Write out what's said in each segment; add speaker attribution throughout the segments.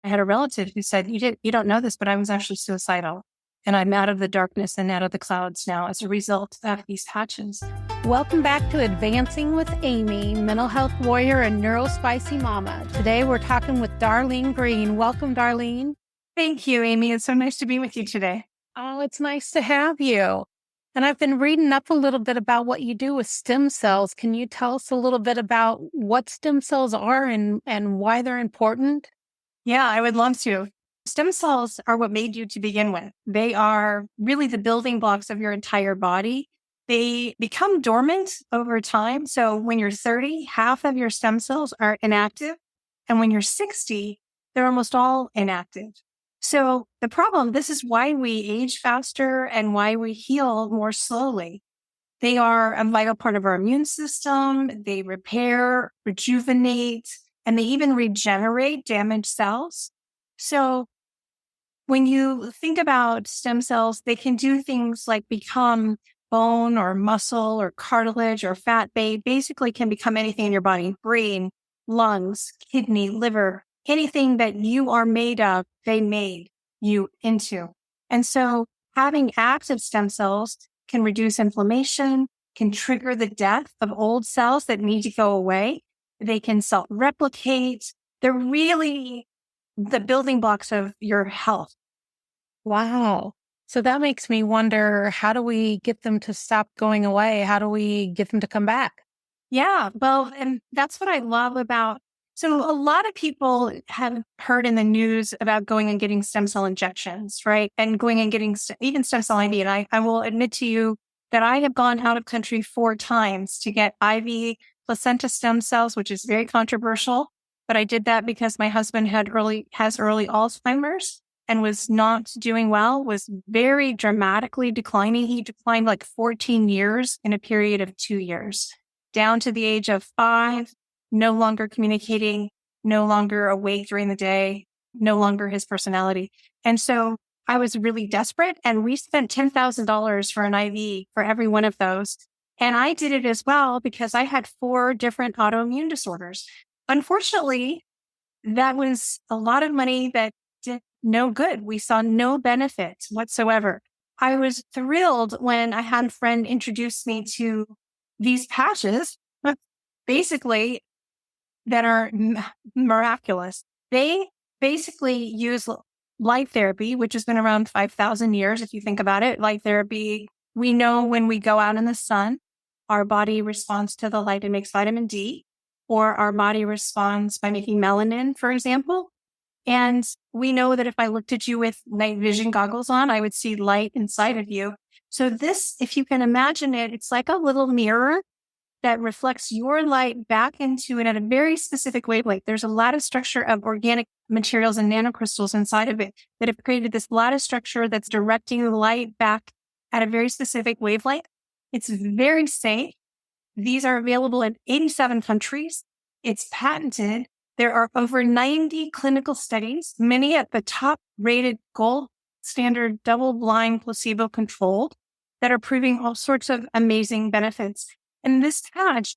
Speaker 1: I had a relative who said, you don't know this, but I was actually suicidal. And I'm out of the darkness and out of the clouds now as a result of these patches.
Speaker 2: Welcome back to Advancing with Amy, mental health warrior and neurospicy mama. Today we're talking with Darlene Greene. Welcome, Darlene.
Speaker 1: Thank you, Amy. It's so nice to be with you today.
Speaker 2: Oh, it's nice to have you. And I've been reading up a little bit about what you do with stem cells. Can you tell us a little bit about what stem cells are and why they're important?
Speaker 1: Yeah, I would love to. Stem cells are what made you to begin with. They are really the building blocks of your entire body. They become dormant over time. So when you're 30, half of your stem cells are inactive. And when you're 60, they're almost all inactive. So the problem, this is why we age faster and why we heal more slowly. They are a vital part of our immune system. They repair, rejuvenate, and they even regenerate damaged cells. So when you think about stem cells, they can do things like become bone or muscle or cartilage or fat. They basically can become anything in your body: brain, lungs, kidney, liver, anything that you are made of, they made you into. And so having active stem cells can reduce inflammation, can trigger the death of old cells that need to go away. They can self-replicate. They're really the building blocks of your health.
Speaker 2: Wow. So that makes me wonder, how do we get them to stop going away? How do we get them to come back?
Speaker 1: Yeah, well, and that's what I love about. So a lot of people have heard in the news about going and getting stem cell injections, right? And going and getting even stem cell IV. And I will admit to you that I have gone out of country 4 times to get IV placenta stem cells, which is very controversial. But I did that because my husband has early Alzheimer's and was not doing well, was very dramatically declining. He declined like 14 years in a period of 2 years, down to the age of 5, no longer communicating, no longer awake during the day, no longer his personality. And so I was really desperate, and we spent $10,000 for an IV for every one of those. And I did it as well because I had 4 different autoimmune disorders. Unfortunately, that was a lot of money that did no good. We saw no benefit whatsoever. I was thrilled when I had a friend introduce me to these patches, basically, that are miraculous. They basically use light therapy, which has been around 5,000 years. If you think about it, light therapy, we know when we go out in the sun, our body responds to the light and makes vitamin D, or our body responds by making melanin, for example. And we know that if I looked at you with night vision goggles on, I would see light inside of you. So this, if you can imagine it, it's like a little mirror that reflects your light back into it at a very specific wavelength. There's a lattice structure of organic materials and nanocrystals inside of it that have created this lattice structure that's directing the light back at a very specific wavelength. It's very safe. These are available in 87 countries. It's patented. There are over 90 clinical studies, many at the top rated gold standard, double-blind, placebo-controlled, that are proving all sorts of amazing benefits. And this patch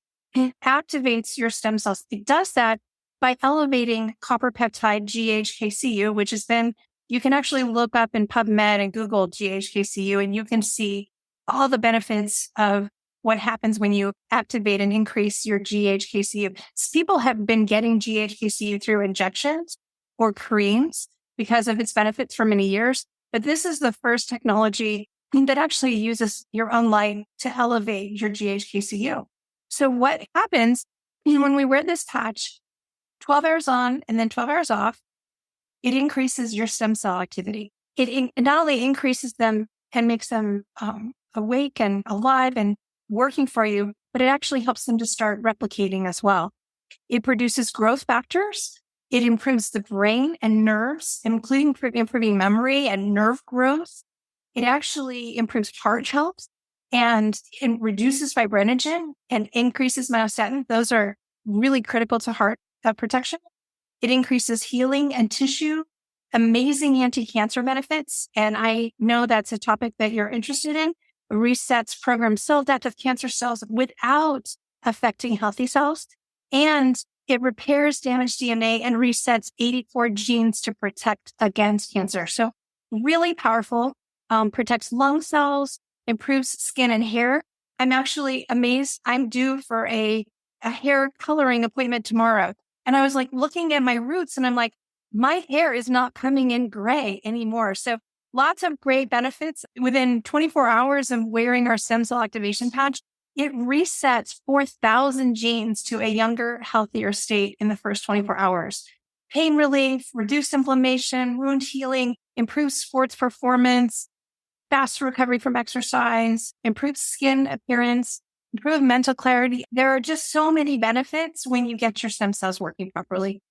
Speaker 1: activates your stem cells. It does that by elevating copper peptide GHKCU, which has been, you can actually look up in PubMed and Google GHKCU, and you can see all the benefits of what happens when you activate and increase your GHKCU. People have been getting GHKCU through injections or creams because of its benefits for many years. But this is the first technology that actually uses your own light to elevate your GHKCU. So what happens when we wear this patch, 12 hours on and then 12 hours off, it increases your stem cell activity. It not only increases them and makes them awake and alive and working for you, but it actually helps them to start replicating as well. It produces growth factors. It improves the brain and nerves, including improving memory and nerve growth. It actually improves heart health, and it reduces fibrinogen and increases myostatin. Those are really critical to heart protection. It increases healing and tissue, amazing anti-cancer benefits. And I know that's a topic that you're interested in. It resets programmed cell death of cancer cells without affecting healthy cells. And It repairs damaged DNA and resets 84 genes to protect against cancer. So really powerful, protects lung cells, improves skin and hair. I'm actually amazed. I'm due for a hair coloring appointment tomorrow. And I was like looking at my roots and I'm like, my hair is not coming in gray anymore. So lots of great benefits. Within 24 hours of wearing our stem cell activation patch, it resets 4,000 genes to a younger, healthier state in the first 24 hours. Pain relief, reduced inflammation, wound healing, improves sports performance, faster recovery from exercise, improves skin appearance, improved mental clarity. There are just so many benefits when you get your stem cells working properly.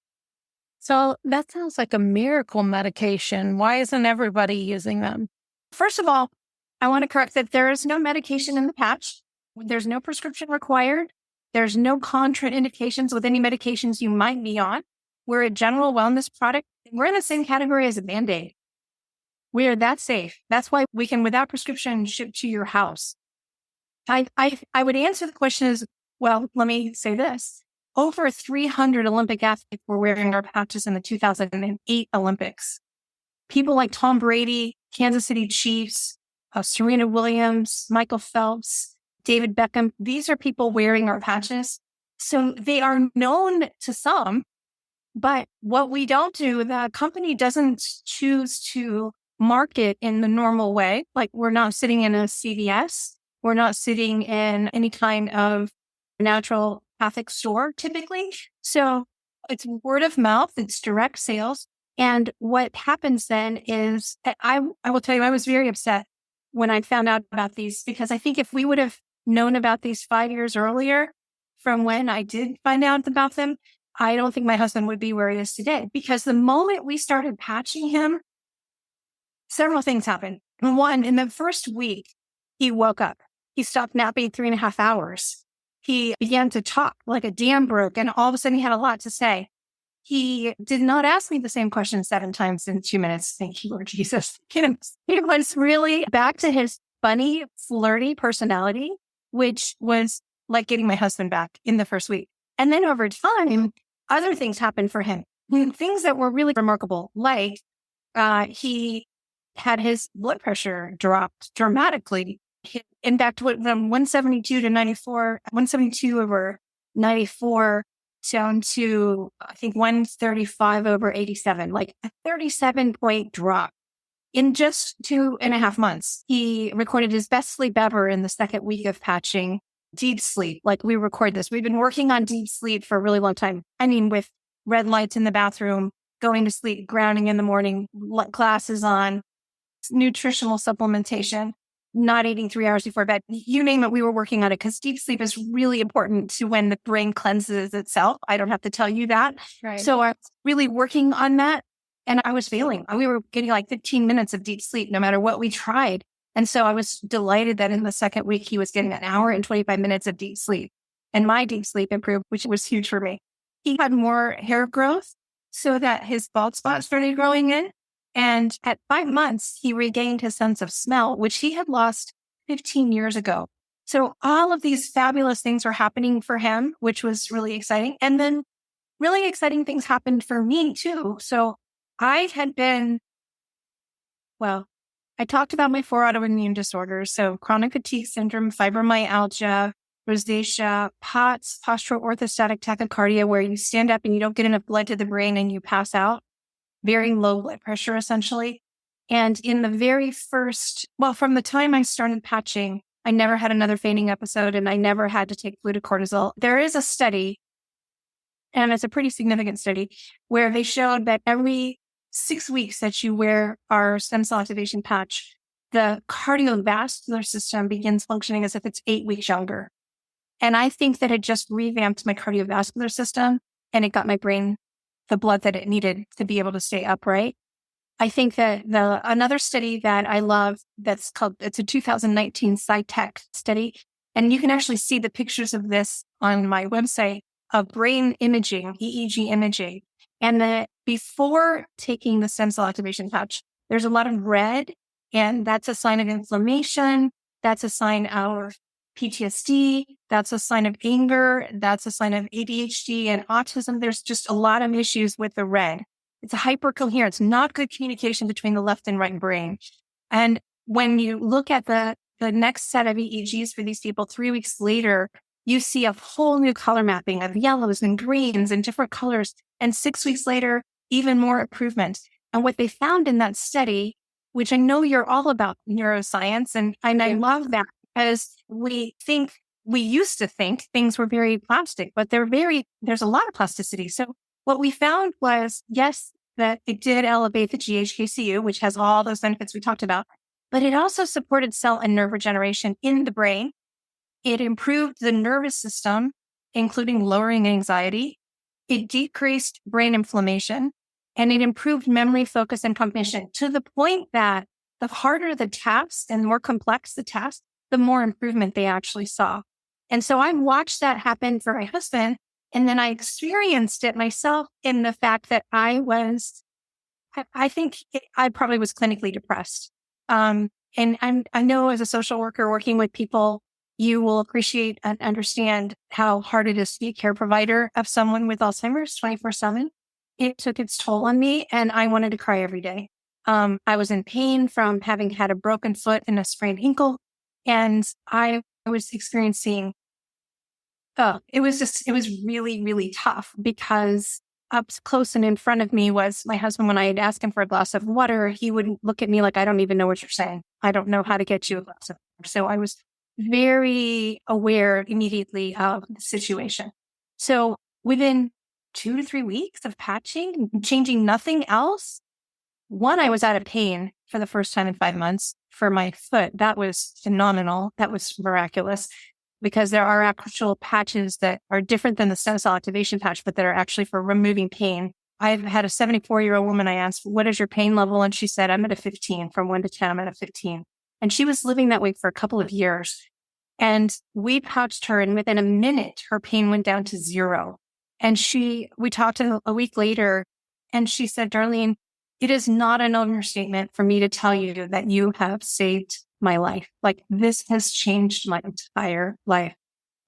Speaker 2: So that sounds like a miracle medication. Why isn't everybody using them?
Speaker 1: First of all, I want to correct that there is no medication in the patch. There's no prescription required. There's no contraindications with any medications you might be on. We're a general wellness product. We're in the same category as a Band-Aid. We are that safe. That's why we can, without prescription, ship to your house. I would answer the question as, well, let me say this. Over 300 Olympic athletes were wearing our patches in the 2008 Olympics. People like Tom Brady, Kansas City Chiefs, Serena Williams, Michael Phelps, David Beckham. These are people wearing our patches. So they are known to some, but what we don't do, the company doesn't choose to market in the normal way. Like we're not sitting in a CVS. We're not sitting in any kind of naturopathic store typically. So it's word of mouth. It's direct sales. And what happens then is I will tell you, I was very upset when I found out about these, because I think if we would have known about these 5 years earlier from when I did find out about them, I don't think my husband would be where he is today. Because the moment we started patching him, several things happened. One, in the first week, he woke up. He stopped napping 3.5 hours. He began to talk like a dam broke, and all of a sudden he had a lot to say. He did not ask me the same question 7 times in 2 minutes. Thank you, Lord Jesus. He was really back to his funny, flirty personality, which was like getting my husband back in the first week. And then over time, other things happened for him. Things that were really remarkable, like he had his blood pressure dropped dramatically. In fact, from 172 to 94, 172 over 94 down to, I think, 135 over 87, like a 37-point drop in just 2.5 months. He recorded his best sleep ever in the second week of patching. Deep sleep, like we record this. We've been working on deep sleep for a really long time. I mean, with red lights in the bathroom, going to sleep, grounding in the morning, glasses on, nutritional supplementation, not eating 3 hours before bed. You name it, we were working on it because deep sleep is really important to when the brain cleanses itself. I don't have to tell you that.
Speaker 2: Right.
Speaker 1: So I was really working on that, and I was failing. We were getting like 15 minutes of deep sleep no matter what we tried. And so I was delighted that in the second week, he was getting 1 hour and 25 minutes of deep sleep. And my deep sleep improved, which was huge for me. He had more hair growth so that his bald spot started growing in. And at 5 months, he regained his sense of smell, which he had lost 15 years ago. So all of these fabulous things were happening for him, which was really exciting. And then really exciting things happened for me too. So I had been, well, I talked about my 4 autoimmune disorders. So chronic fatigue syndrome, fibromyalgia, rosacea, POTS, postural orthostatic tachycardia, where you stand up and you don't get enough blood to the brain and you pass out. Very low blood pressure, essentially. And in the very first, from the time I started patching, I never had another fainting episode and I never had to take fluorocortisol. There is a study, and it's a pretty significant study, where they showed that every 6 weeks that you wear our stem cell activation patch, the cardiovascular system begins functioning as if it's 8 weeks younger. And I think that it just revamped my cardiovascular system and it got my brain the blood that it needed to be able to stay upright. I think that another study that I love it's a 2019 SciTech study, and you can actually see the pictures of this on my website of brain imaging, EEG imaging. And that before taking the stem cell activation patch, there's a lot of red, and that's a sign of inflammation. That's a sign of PTSD. That's a sign of anger. That's a sign of ADHD and autism. There's just a lot of issues with the red. It's a hypercoherence, not good communication between the left and right brain. And when you look at the next set of EEGs for these people 3 weeks later, you see a whole new color mapping of yellows and greens and different colors. And 6 weeks later, even more improvement. And what they found in that study, which I know you're all about neuroscience, and I love that, because we used to think things were very plastic, but there's a lot of plasticity. So what we found was, yes, that it did elevate the GHKCU, which has all those benefits we talked about, but it also supported cell and nerve regeneration in the brain. It improved the nervous system, including lowering anxiety. It decreased brain inflammation, and it improved memory, focus, and cognition, to the point that the harder the task and more complex the task, the more improvement they actually saw. And so I watched that happen for my husband, and then I experienced it myself in the fact that I probably was clinically depressed. And I know as a social worker working with people, you will appreciate and understand how hard it is to be a care provider of someone with Alzheimer's 24/7. It took its toll on me, and I wanted to cry every day. I was in pain from having had a broken foot and a sprained ankle. And I was experiencing, it was really, really tough, because up close and in front of me was my husband. When I had asked him for a glass of water, he would look at me like, I don't even know what you're saying. I don't know how to get you a glass of water. So I was very aware immediately of the situation. So within 2 to 3 weeks of patching, changing nothing else, one, I was out of pain for the first time in 5 months for my foot. That was phenomenal. That was miraculous, because there are actual patches that are different than the stem cell activation patch, but that are actually for removing pain. I've had a 74-year-old woman. I asked, what is your pain level? And she said, I'm at a 15. From 1 to 10, I'm at a 15. And she was living that way for a couple of years. And we pouched her, and within a minute, her pain went down to 0. And we talked a week later, and she said, Darlene, it is not an understatement for me to tell you that you have saved my life. Like, this has changed my entire life.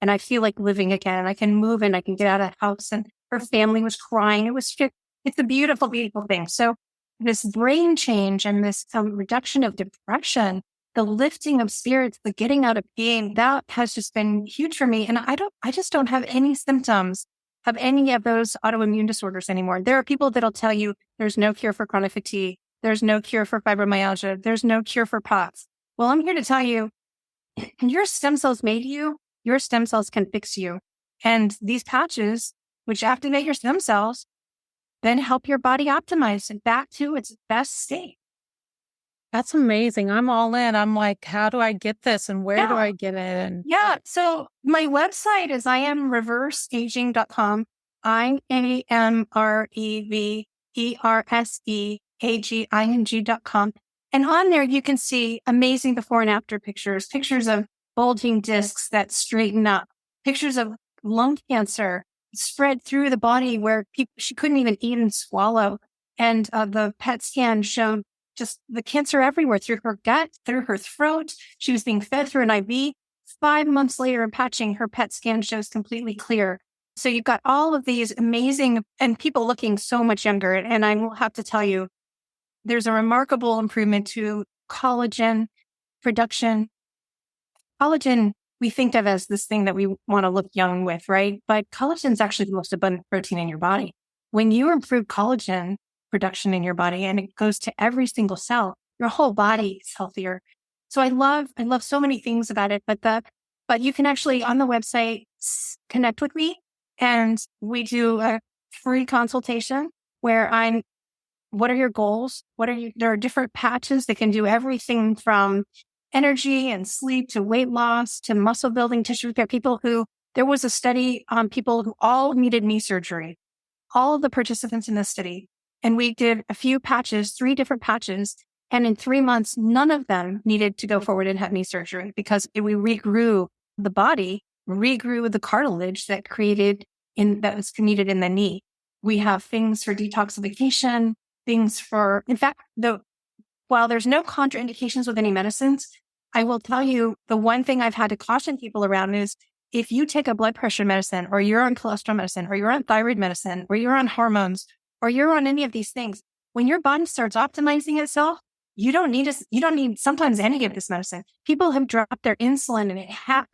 Speaker 1: And I feel like living again. I can move and I can get out of the house. And her family was crying. It's a beautiful, beautiful thing. So this brain change and this reduction of depression, the lifting of spirits, the getting out of pain, that has just been huge for me. And I just don't have any symptoms of any of those autoimmune disorders anymore. There are people that'll tell you there's no cure for chronic fatigue. There's no cure for fibromyalgia. There's no cure for POTS. Well, I'm here to tell you, your stem cells made you. Your stem cells can fix you. And these patches, which activate your stem cells, then help your body optimize it back to its best state.
Speaker 2: That's amazing. I'm all in. I'm like, how do I get this, and where do I get it? And
Speaker 1: So my website is IamReverseAging.com. IamReverseAging.com. And on there, you can see amazing before and after pictures of bulging discs that straighten up, pictures of lung cancer spread through the body where she couldn't even eat and swallow. And the PET scan showed just the cancer everywhere, through her gut, through her throat. She was being fed through an IV. 5 months later in patching, her PET scan shows completely clear. So you've got all of these amazing, and people looking so much younger. And I will have to tell you, there's a remarkable improvement to collagen production. Collagen, we think of as this thing that we want to look young with, right? But collagen is actually the most abundant protein in your body. When you improve collagen production in your body, and it goes to every single cell, your whole body is healthier. So I love so many things about it, but you can actually on the website connect with me, and we do a free consultation where what are your goals? There are different patches that can do everything from energy and sleep to weight loss to muscle building, tissue repair. There was a study on people who all needed knee surgery, all of the participants in this study. And we did a few patches, 3 different patches. And in 3 months, none of them needed to go forward and have knee surgery, because we regrew the body, regrew the cartilage that was needed in the knee. We have things for detoxification, in fact, while there's no contraindications with any medicines, I will tell you the one thing I've had to caution people around is if you take a blood pressure medicine or you're on cholesterol medicine or you're on thyroid medicine or you're on hormones or you're on any of these things, when your body starts optimizing itself, you don't need sometimes any of this medicine. People have dropped their insulin in half.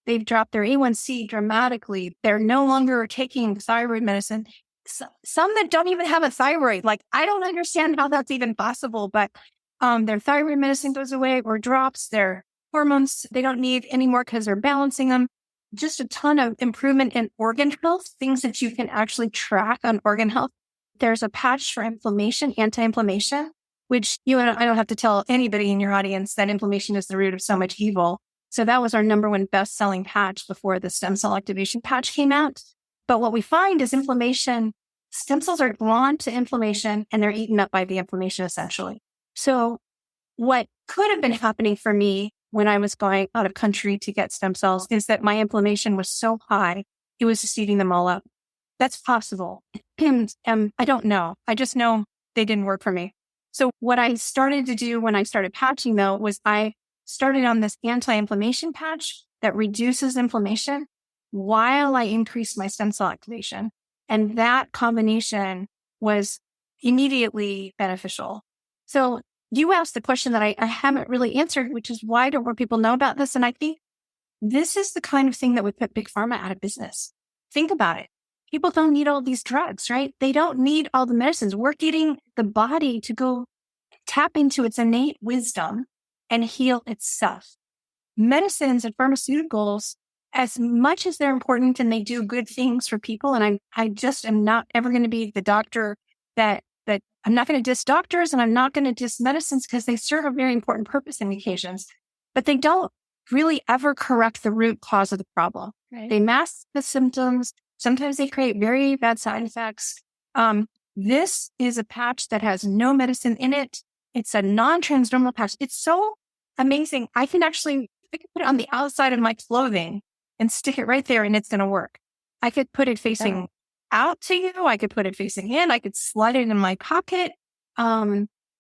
Speaker 1: They've dropped their A1C dramatically. They're no longer taking thyroid medicine. Some that don't even have a thyroid, like I don't understand how that's even possible, but their thyroid medicine goes away or drops. Their hormones, they don't need anymore because they're balancing them. Just a ton of improvement in organ health, things that you can actually track on organ health. There's a patch for inflammation, anti-inflammation, which I don't have to tell anybody in your audience that inflammation is the root of so much evil. So that was our number one best-selling patch before the stem cell activation patch came out. But what we find is inflammation, stem cells are drawn to inflammation and they're eaten up by the inflammation essentially. So what could have been happening for me when I was going out of country to get stem cells is that my inflammation was so high, it was just eating them all up. That's possible. I don't know. I just know they didn't work for me. So what I started to do when I started patching though, was I started on this anti-inflammation patch that reduces inflammation while I increased my stem cell activation. And that combination was immediately beneficial. So you asked the question that I haven't really answered, which is why don't more people know about this? And I think this is the kind of thing that would put big pharma out of business. Think about it. People don't need all these drugs, right? They don't need all the medicines. We're getting the body to go tap into its innate wisdom and heal itself. Medicines and pharmaceuticals, as much as they're important and they do good things for people, and I just am not ever going to be the doctor that I'm not going to diss doctors and I'm not going to diss medicines because they serve a very important purpose in occasions, but they don't really ever correct the root cause of the problem.
Speaker 2: Right.
Speaker 1: They mask the symptoms. Sometimes they create very bad side effects. This is a patch that has no medicine in it. It's a non-transdermal patch. It's so amazing. I can put it on the outside of my clothing and stick it right there and it's going to work. I could put it facing out to you. I could put it facing in. I could slide it in my pocket.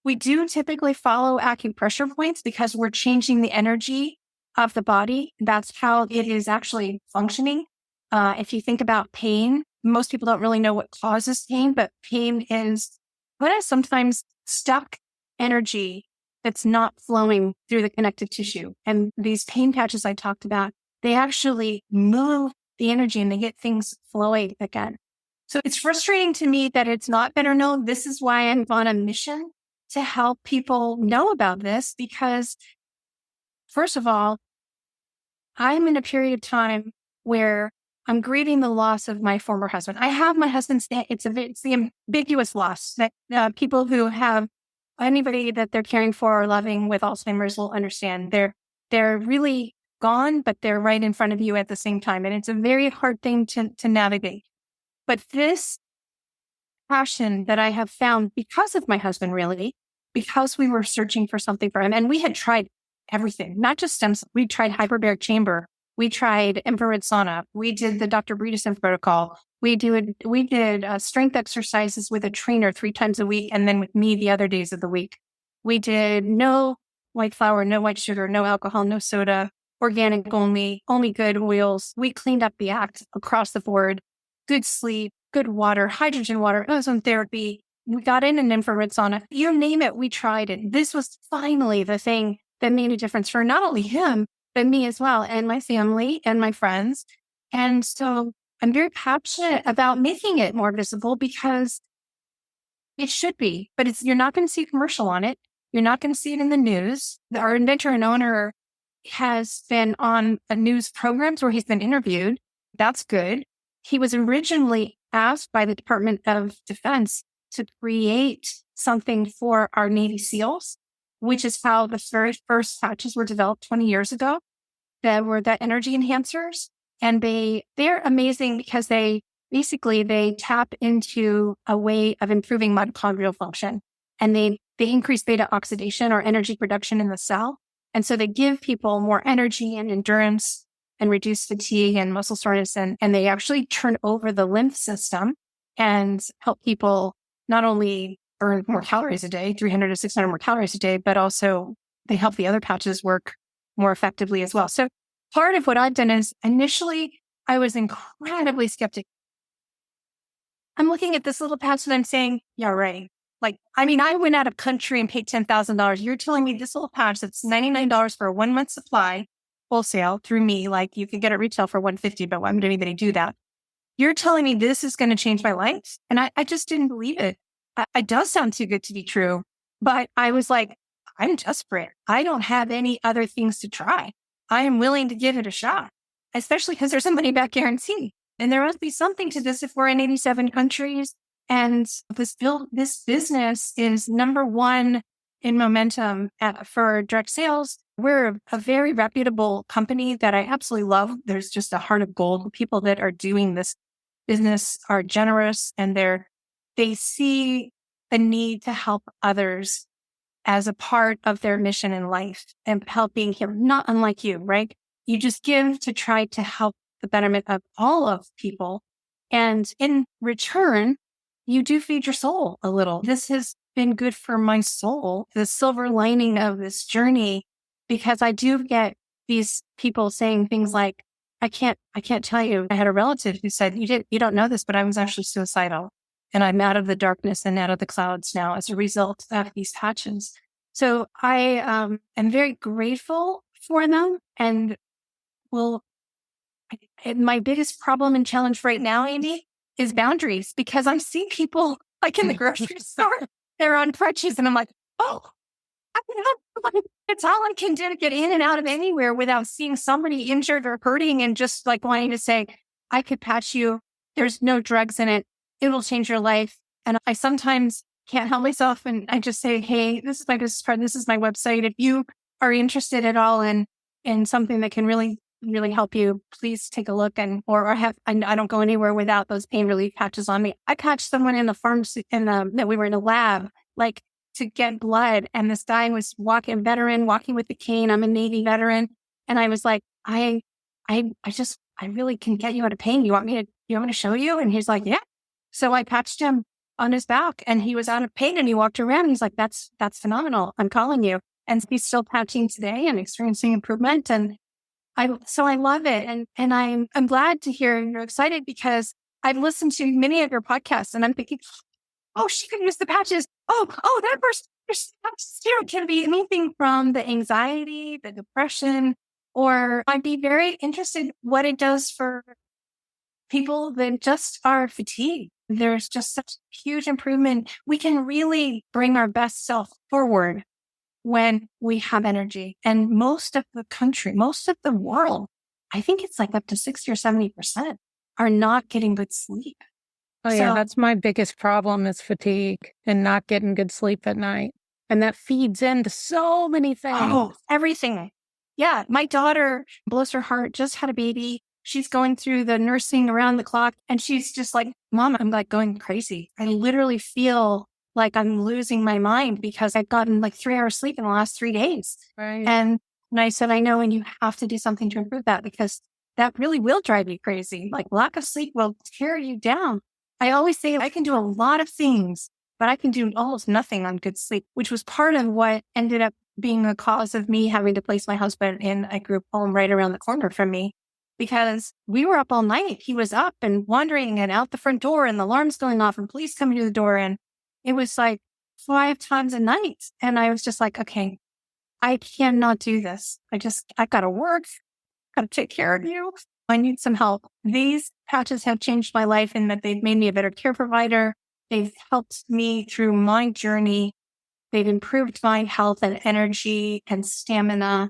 Speaker 1: We do typically follow acupressure points because we're changing the energy of the body. That's how it is actually functioning. If you think about pain, most people don't really know what causes pain, but pain is what is sometimes stuck energy that's not flowing through the connective tissue. And these pain patches I talked about, they actually move the energy and they get things flowing again. So it's frustrating to me that it's not better known. This is why I'm on a mission to help people know about this because, first of all, I'm in a period of time where I'm grieving the loss of my former husband. I have my husband's, it's the ambiguous loss that people who have anybody that they're caring for or loving with Alzheimer's will understand. They're really gone, but they're right in front of you at the same time. And it's a very hard thing to navigate. But this passion that I have found because of my husband, really, because we were searching for something for him, and we had tried everything, not just stem cells. We tried hyperbaric chamber. We tried infrared sauna. We did the Dr. Bredesen protocol. We did strength exercises with a trainer 3 times a week, and then with me the other days of the week. We did no white flour, no white sugar, no alcohol, no soda, organic only good oils. We cleaned up the act across the board. Good sleep, good water, hydrogen water, ozone therapy. We got in an infrared sauna. You name it, we tried it. This was finally the thing that made a difference for not only him, but me as well, and my family and my friends. And so I'm very passionate about making it more visible because it should be, but you're not going to see a commercial on it. You're not going to see it in the news. Our inventor and owner has been on a news programs where he's been interviewed. That's good. He was originally asked by the Department of Defense to create something for our Navy SEALs, which is how the very first patches were developed 20 years ago. That were the energy enhancers. And they're amazing because they tap into a way of improving mitochondrial function. And they increase beta oxidation or energy production in the cell. And so they give people more energy and endurance and reduce fatigue and muscle soreness. And they actually turn over the lymph system and help people not only burn more calories a day, 300 to 600 more calories a day, but also they help the other patches work more effectively as well. So part of what I've done is initially I was incredibly skeptical. I'm looking at this little patch and I'm saying, yeah, right. Like, I mean, I went out of country and paid $10,000. You're telling me this little patch that's $99 for a 1 month supply, wholesale through me, like you could get it retail for $150, but why would anybody do that? You're telling me this is going to change my life? And I just didn't believe it. It does sound too good to be true. But I was like, I'm desperate. I don't have any other things to try. I am willing to give it a shot, especially because there's a money back guarantee. And there must be something to this if we're in 87 countries. And this business is number one in momentum for direct sales. We're a very reputable company that I absolutely love. There's just a heart of gold. The people that are doing this business are generous and they see the need to help others as a part of their mission in life and helping him, not unlike you, right? You just give to try to help the betterment of all of people. And in return, you do feed your soul a little. This has been good for my soul, the silver lining of this journey, because I do get these people saying things like, I can't tell you. I had a relative who said, you don't know this, but I was actually suicidal. And I'm out of the darkness and out of the clouds now as a result of these patches. So I am very grateful for them and my biggest problem and challenge right now, Amy, is boundaries, because I'm seeing people like in the grocery store, they're on crutches and I'm like, oh, it's all I can do to get in and out of anywhere without seeing somebody injured or hurting and just like wanting to say, I could patch you. There's no drugs in it. It will change your life. And I sometimes can't help myself. And I just say, hey, this is my business card. This is my website. If you are interested at all in something that can really, really help you, please take a look. I don't go anywhere without those pain relief patches on me. I patched someone in the pharmacy that we were in a lab, like to get blood. And this guy was walking with the cane. I'm a Navy veteran. And I was like, I really can get you out of pain. You want me to show you? And he's like, yeah. So I patched him on his back and he was out of pain and he walked around and he's like, that's phenomenal. I'm calling you. And he's still patching today and experiencing improvement. And I love it. And I'm glad to hear you're excited, because I've listened to many of your podcasts and I'm thinking, oh, she could use the patches. Oh, that person, it can be anything from the anxiety, the depression, or I'd be very interested what it does for people that just are fatigued. There's just such huge improvement. We can really bring our best self forward when we have energy. And most of the world, I think it's like up to 60 or 70% are not getting good sleep.
Speaker 2: Oh yeah, that's my biggest problem is fatigue and not getting good sleep at night. And that feeds into so many things.
Speaker 1: Oh, everything. Yeah. My daughter, bless her heart, just had a baby. She's going through the nursing around the clock. And she's just like, Mom, I'm like going crazy. I literally feel like I'm losing my mind because I've gotten like 3 hours sleep in the last 3 days.
Speaker 2: Right.
Speaker 1: And I said, I know, and you have to do something to improve that, because that really will drive you crazy. Like lack of sleep will tear you down. I always say I can do a lot of things, but I can do almost nothing on good sleep, which was part of what ended up being a cause of me having to place my husband in a group home right around the corner from me, because we were up all night. He was up and wandering and out the front door and the alarm's going off and police coming to the door. And it was like 5 times a night. And I was just like, okay, I cannot do this. I got to work, got to take care of you. I need some help. These patches have changed my life in that they've made me a better care provider. They've helped me through my journey. They've improved my health and energy and stamina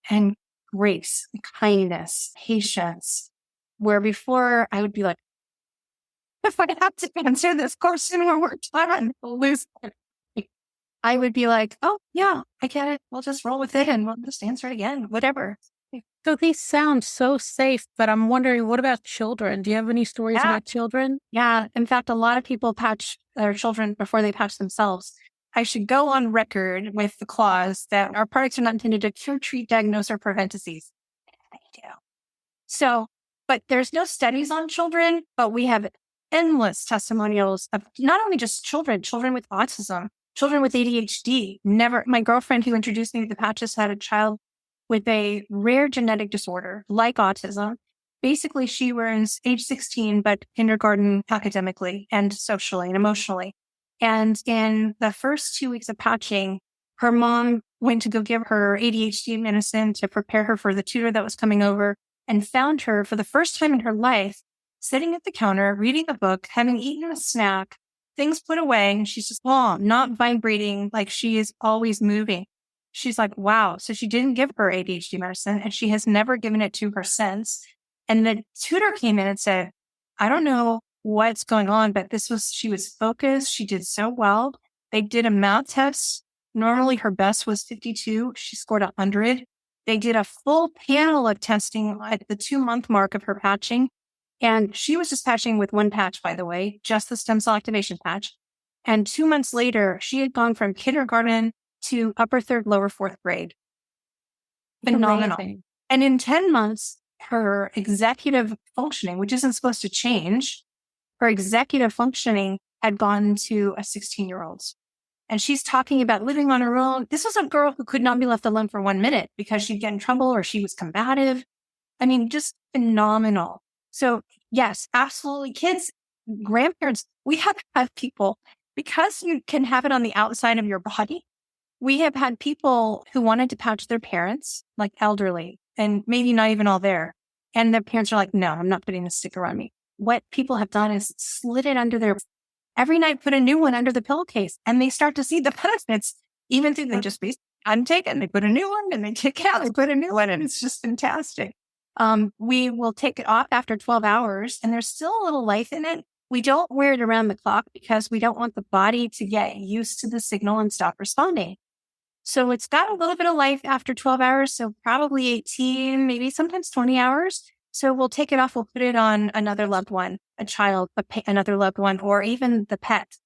Speaker 1: and grace, kindness, patience, where before I would be like, if I have to answer this question one more time, I'll lose it. I would be like, oh, yeah, I get it. We'll just roll with it and we'll just answer it again, whatever.
Speaker 2: So these sound so safe, but I'm wondering, what about children? Do you have any stories about children?
Speaker 1: Yeah. In fact, a lot of people patch their children before they patch themselves. I should go on record with the clause that our products are not intended to cure, treat, diagnose, or prevent disease. They do. So, but there's no studies on children, but we have endless testimonials of not only just children with autism, children with ADHD. My girlfriend who introduced me to the patches had a child with a rare genetic disorder like autism. Basically, she was age 16, but kindergarten academically and socially and emotionally. And in the first 2 weeks of patching, her mom went to go give her ADHD medicine to prepare her for the tutor that was coming over, and found her for the first time in her life sitting at the counter, reading a book, having eaten a snack, things put away. And she's just, not vibrating like she is always moving. She's like, wow. So she didn't give her ADHD medicine, and she has never given it to her since. And the tutor came in and said, I don't know what's going on, but she was focused. She did so well. They did a math test. Normally her best was 52. She scored 100. They did a full panel of testing at the 2-month mark of her patching. And she was just patching with one patch, by the way, just the stem cell activation patch. And 2 months later, she had gone from kindergarten to upper third, lower fourth grade. Phenomenal.
Speaker 2: Amazing.
Speaker 1: And in 10 months, her executive functioning, which isn't supposed to change, her executive functioning had gone to a 16-year-old's. And she's talking about living on her own. This was a girl who could not be left alone for 1 minute because she'd get in trouble or she was combative. I mean, just phenomenal. So yes, absolutely. Kids, grandparents, we have had people, because you can have it on the outside of your body. We have had people who wanted to patch their parents, like elderly, and maybe not even all there. And their parents are like, no, I'm not putting a sticker on me. What people have done is slid it under their, every night put a new one under the pillowcase, and they start to see the benefits, even through they just be untaken. They put a new one and they take it out, they put a new one, and it's just fantastic. We will take it off after 12 hours and there's still a little life in it. We don't wear it around the clock because we don't want the body to get used to the signal and stop responding. So it's got a little bit of life after 12 hours. So probably 18, maybe sometimes 20 hours. So we'll take it off. We'll put it on another loved one, a child, another loved one, or even the pet.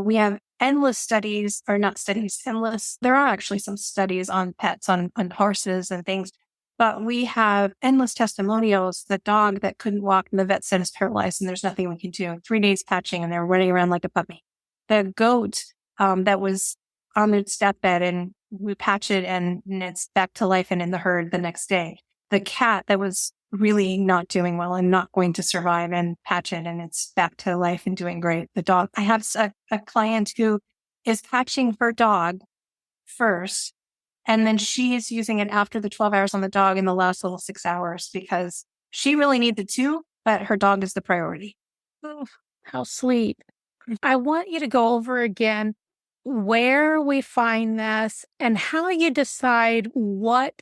Speaker 1: We have endless studies, or not studies, endless. There are actually some studies on pets, on horses and things. But we have endless testimonials. The dog that couldn't walk and the vet said is paralyzed and there's nothing we can do. 3 days patching and they're running around like a puppy. The goat that was on its deathbed and we patch it and it's back to life and in the herd the next day. The cat that was really not doing well and not going to survive, and patch it and it's back to life and doing great. The dog. I have a client who is patching her dog first, and then she is using it after the 12 hours on the dog in the last little 6 hours because she really needed to, but her dog is the priority.
Speaker 2: Oh, how sweet. I want you to go over again where we find this and how you decide what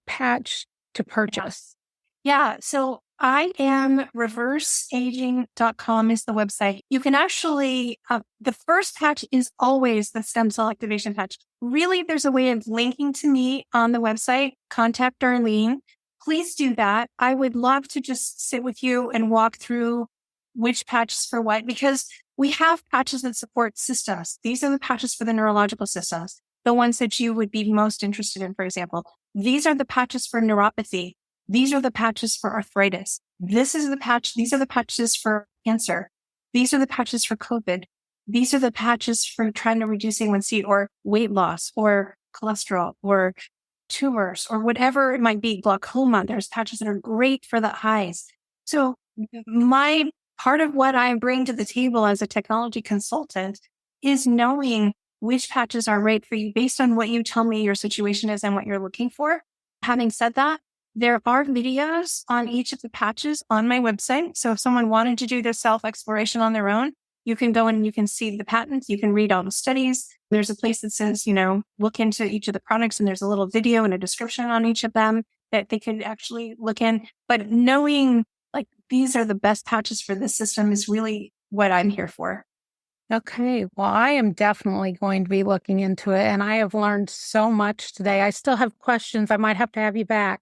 Speaker 2: patch to purchase.
Speaker 1: Yeah. So I am reverseaging.com is the website. You can actually, the first patch is always the stem cell activation patch. Really, there's a way of linking to me on the website. Contact Darlene. Please do that. I would love to just sit with you and walk through which patch is for what, because we have patches that support systems. These are the patches for the neurological systems, the ones that you would be most interested in, for example. These are the patches for neuropathy. These are the patches for arthritis. This is the patch. These are the patches for cancer. These are the patches for COVID. These are the patches for trying to reduce A1C or weight loss or cholesterol or tumors or whatever it might be, glaucoma. There's patches that are great for the eyes. So my part of what I bring to the table as a technology consultant is knowing which patches are right for you based on what you tell me your situation is and what you're looking for. Having said that, there are videos on each of the patches on my website. So if someone wanted to do their self-exploration on their own, you can go and you can see the patents. You can read all the studies. There's a place that says, look into each of the products, and there's a little video and a description on each of them that they could actually look in. But knowing like these are the best patches for this system is really what I'm here for.
Speaker 2: Okay. Well, I am definitely going to be looking into it, and I have learned so much today. I still have questions. I might have to have you back.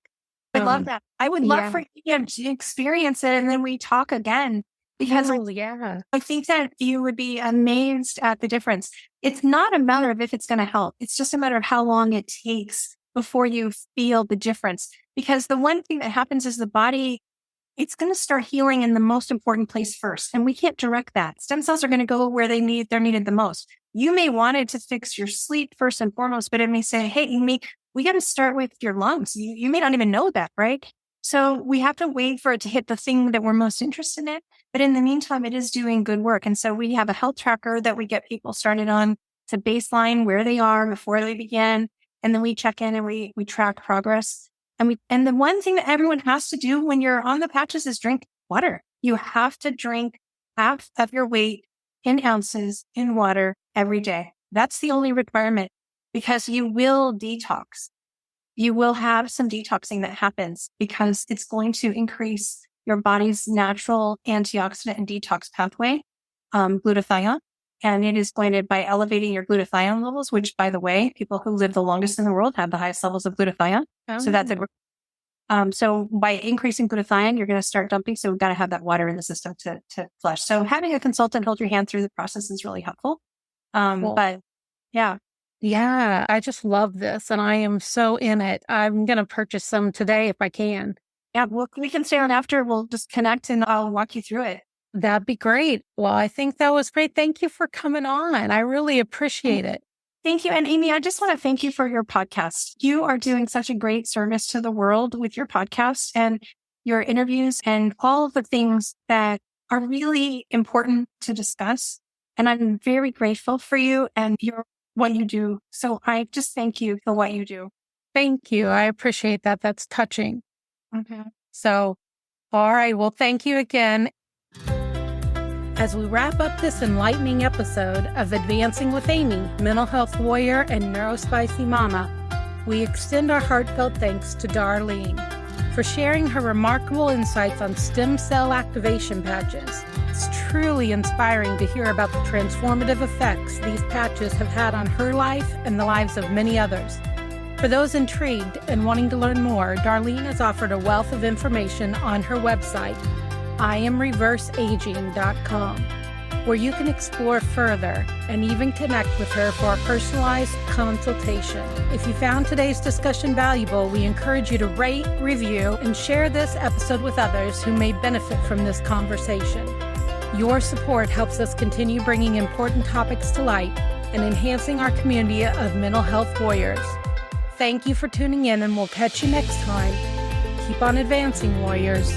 Speaker 1: I love that. I would love for you to experience it and then we talk again, because I think that you would be amazed at the difference. It's not a matter of if it's going to help. It's just a matter of how long it takes before you feel the difference. Because the one thing that happens is the body, it's going to start healing in the most important place first. And we can't direct that. Stem cells are going to go where they're needed the most. You may want it to fix your sleep first and foremost, but it may say, hey, we got to start with your lungs. You may not even know that, right? So we have to wait for it to hit the thing that we're most interested in. But in the meantime, it is doing good work. And so we have a health tracker that we get people started on to baseline where they are before they begin. And then we check in and we track progress. And the one thing that everyone has to do when you're on the patches is drink water. You have to drink half of your weight in ounces in water every day. That's the only requirement, because you will detox. You will have some detoxing that happens because it's going to increase your body's natural antioxidant and detox pathway, glutathione. And it is going to, by elevating your glutathione levels, which, by the way, people who live the longest in the world have the highest levels of glutathione.
Speaker 2: Oh.
Speaker 1: So that's it. So by increasing glutathione, you're going to start dumping. So we've got to have that water in the system to flush. So having a consultant hold your hand through the process is really helpful.
Speaker 2: Cool.
Speaker 1: But yeah.
Speaker 2: Yeah, I just love this and I am so in it. I'm going to purchase some today if I can.
Speaker 1: Yeah, we can stay on after. We'll just connect and I'll walk you through it.
Speaker 2: That'd be great. Well, I think that was great. Thank you for coming on. I really appreciate it.
Speaker 1: Thank you. And Amy, I just want to thank you for your podcast. You are doing such a great service to the world with your podcast and your interviews and all of the things that are really important to discuss. And I'm very grateful for you and what you do. So I just thank you for what you do.
Speaker 2: Thank you. I appreciate that. That's touching.
Speaker 1: Okay.
Speaker 2: So, all right. Well, thank you again. As we wrap up this enlightening episode of Advancing with Amy, Mental Health Warrior and Neurospicy Mama, we extend our heartfelt thanks to Darlene for sharing her remarkable insights on stem cell activation patches. It's truly inspiring to hear about the transformative effects these patches have had on her life and the lives of many others. For those intrigued and wanting to learn more, Darlene has offered a wealth of information on her website, IamReverseAging.com, where you can explore further and even connect with her for a personalized consultation. If you found today's discussion valuable, we encourage you to rate, review, and share this episode with others who may benefit from this conversation. Your support helps us continue bringing important topics to light and enhancing our community of mental health warriors. Thank you for tuning in, and we'll catch you next time. Keep on advancing, warriors.